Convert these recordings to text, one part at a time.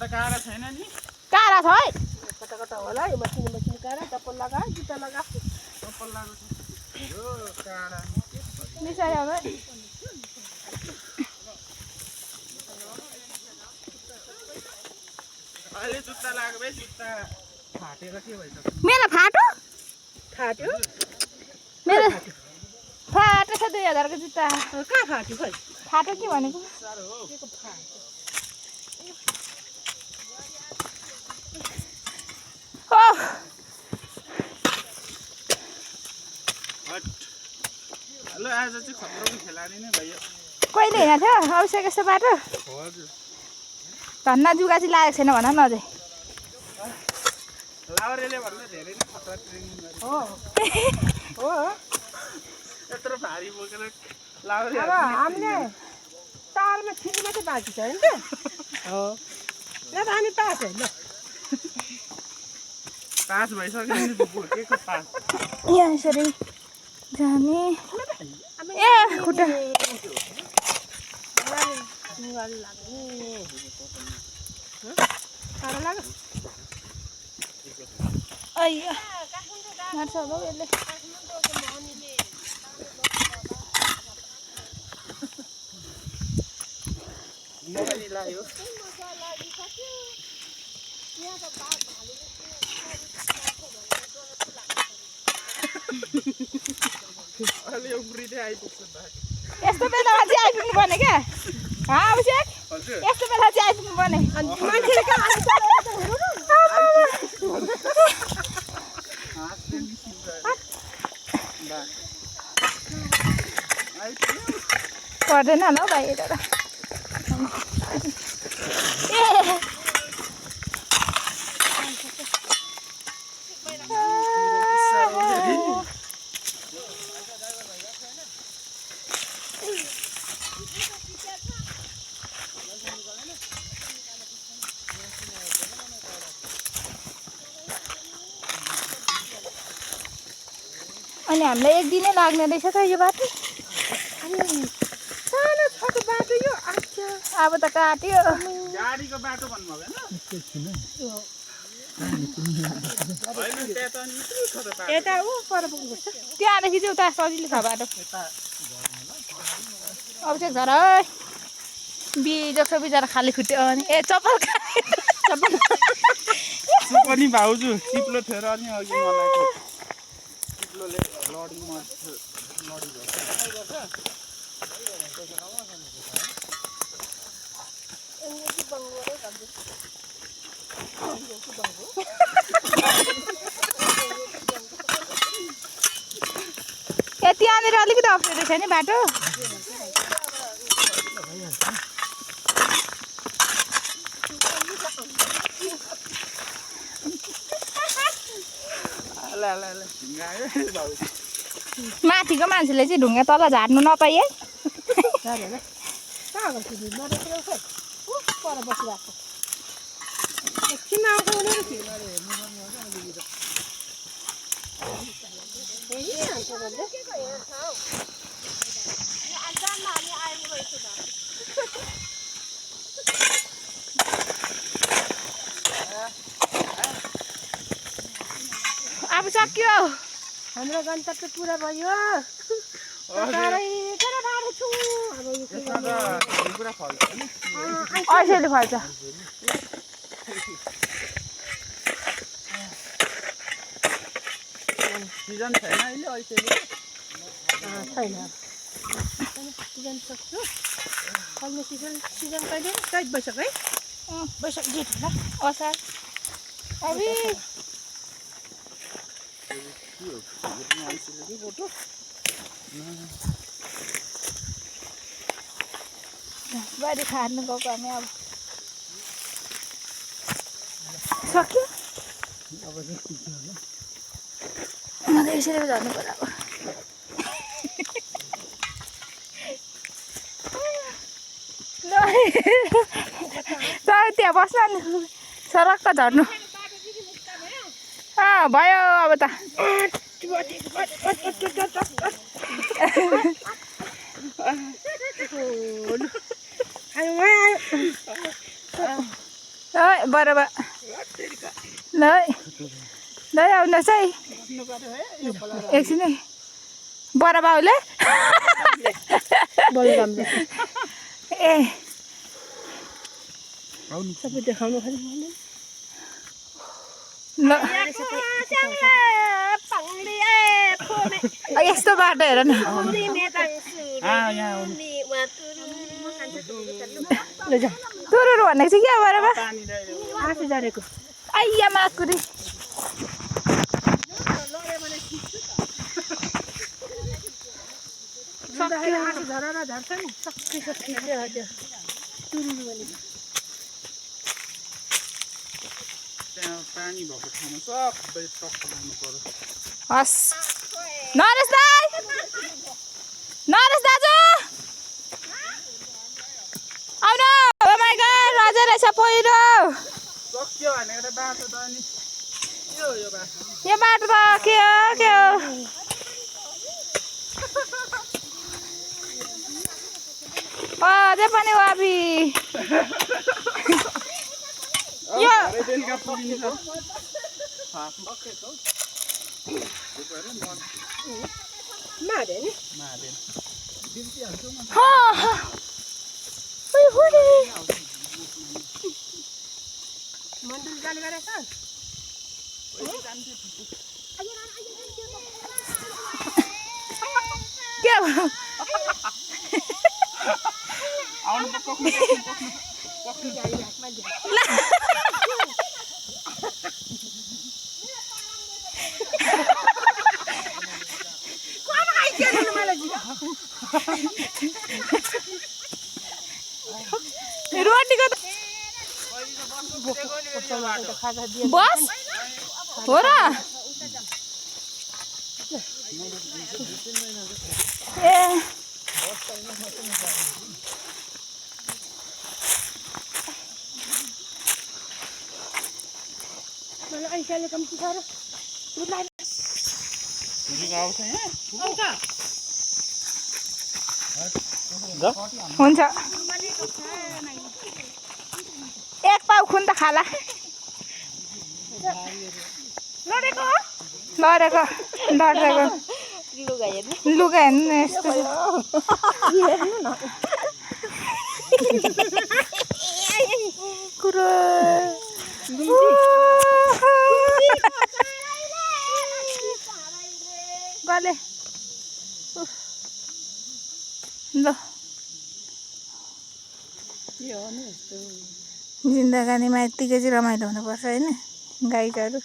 काँडा छैन नि काँडा छ है कता कता होला यो मसिनो काँडा चप्पल लगा जुत्ता लगा चप्पल लाग्नु यो काँडा मिसाइ आउनु अहिले जुत्ता लाग्यो भाइ जुत्ता फाटेर के भइसक्यो मेरो फाट्यो मेरो फाटो छ 2000 को जुत्ता कहाँ फाट्यो खै फाटो के भनेको हेलो आज चाहिँ खतराको खेलाडी नै भयो कहिले हिँडेको थियो अभिषेक यस्तो बाटो हजुर धन्ना जुगा चाहिँ लागेको छैन भन न अझै लावरेले भन्दा धेरै नै खतरा ट्रेनिङ गरे हो यत्रो भारी बोकेर लावरे अब हामीले तालमा छिर्नु मात्रै बाँकी छ नि त हो ल हामी पास हो ल पास भइसक्यो नि बोकेको पास यहाँ यसरी जाने ए खुट्टा अయ్యో मार्छ होला हौ यसले मोबाइल लाग्यो अलि उफ्रिँदै आइपुग्छ यस्तो बेलामा चाहिँ आइपुग्नु पर्ने क्या अभिषेक हजुर यस्तो बेला चाहिँ आइपुग्नु पर्ने मान्छेले पर्दैन होला हौ भाइ त अनि हामीलाई एक दिनै लाग्ने रहेछ त यो बाटो सानो छोटो बाटो यो अच्छा अब त काट्यो गाडीको बाटो भन्नु भएन होइन त्यहाँ त अनि यत्रो छ त बाटो यता ऊ पर पुग्नुपर्छ त्यहाँदेखि चाहिँ उता सजिलो छ बाटो अभिषेक झर बिजोक्छ बिचरा खाली खुट्यो अनि ए चप्पल पनि भाउजू चिप्लो थियो र अनि अघि मलाई चिप्लोले लडी मर्छ लडी ए त्यहाँनिर अलिकति अप्ठ्यारो छ नि बाटो माथिको मान्छेले चाहिँ ढुङ्गा तल झार्नु नपाइ है पर बसिरहेको एकछिन आउँछ उनीहरू अब सक्यो हाम्रो गन्तव्य पुरा भयो ऐसेले फल्छ सिजन छैन अहिले ऐसेले छैन सिजन सक्छु कहिले सिजन कहिले चैत वैशाख है वैशाख जेठ होला असार अबि बारी खानु गएको हामी अब सक्यो मलाई यसरी झर्नु पर्यो अब तर त्यहाँ बस्न नि सरक्क झर्नु भयो अब त ओइ बराबर ल ल आउनुहोस् है एकछिन है बडा बाउले ए सबै देखाउनु खालि ल यस्तो बाटो हेर न तुरुरु भनेको चाहिँ क्या बराबर आफै जानेको आइया माकुरी आफै झरेर झर्छ नि सबै तुरुनु भनेको त्यहाँ पानी भएको ठाउँमा सबै टक्क लाउनु पर्यो हस् नरेश दाइ नरेश दाजु आउनु ओ माइ गॉड राजा रहेछ पहिरो सक्यो भनेको त बाटो त अनि के हो यो बाटो यो बाटो त के हो अझै पनि वाबी यो बेलुका पुगिन्छ मारे नि मन्दिर जाने गरेछ के भयो आउनु त पक्नु रोटीको बस हो र ए मलाई ऐसाले कम्ती छ र आउँछ हुन्छ एक पाउ खुन त खाला लडेको लुगा हेर्नु न यस्तो कुरो गले ल जिन्दगानीमा यत्तिकै चाहिँ रमाइलो हुनुपर्छ होइन गाईहरू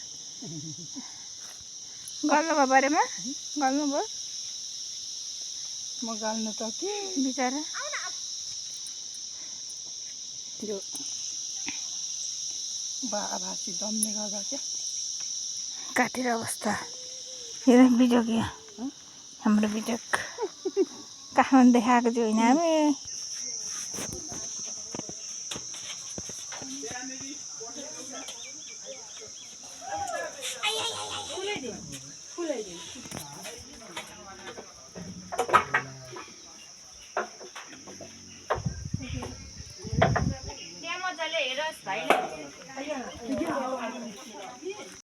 गर्नुभयो बारेमा गर्नुभयो म गाल्नु त के बिचरा यो भाषी दमले गर्दा क्या काटेर अवस्था हेर बिजोक यहाँ हाम्रो बिजोक काठमाडौँ देखाएको चाहिँ होइन हामी